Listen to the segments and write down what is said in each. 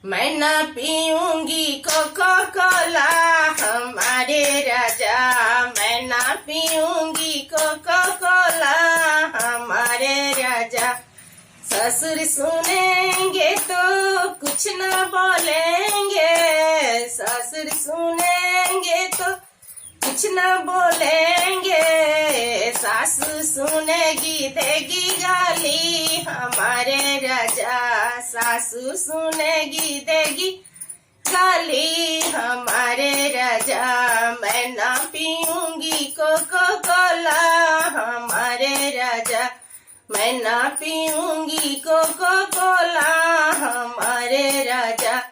मैं ना पीऊंगी cocoa Cola हमारे राजा। मैं ना पीऊंगी कोको कोला हमारे राजा। ससुर सुनेंगे तो कुछ न बोलेंगे। ससुर सुनेंगे तो कुछ न बोलेंगे। सासू सुनेगी देगी गाली हमारे राजा। सासू सुनेगी देगी गाली हमारे राजा। मैं ना पीऊंगी कोको कोला हमारे राजा। मैं ना पीऊंगी कोको कोला हमारे राजा।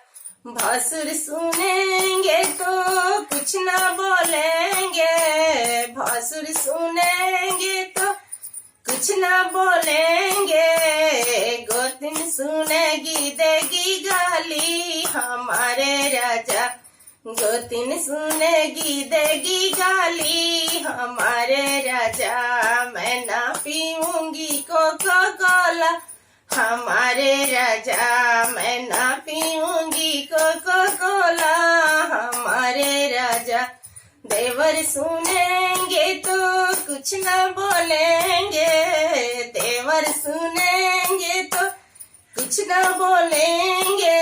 भसुर सुनेंगे तो कुछ ना बोलेंगे। भसुर सुनेंगे तो कुछ ना बोलेंगे। गोतिन सुनेगी देगी गाली हमारे राजा। गोतिन सुनेगी देगी गाली हमारे राजा। मैं ना पीऊंगी कोको कोला हमारे राजा। मैं ना पीऊंगी कोको कोला हमारे राजा। देवर सुनेंगे तो कुछ न बोलेंगे। देवर सुनेंगे तो कुछ न बोलेंगे।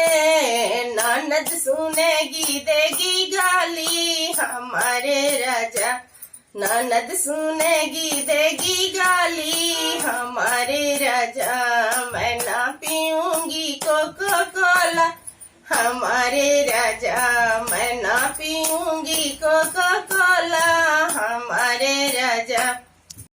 ननद सुनेगी देगी गाली हमारे राजा। ननद सुनेगी देगी गाली हमारे राजा। मैं ना पीऊंगी कोको कोला हमारे राजा। मैं ना पीऊंगी कोको कोला हमारे राजा।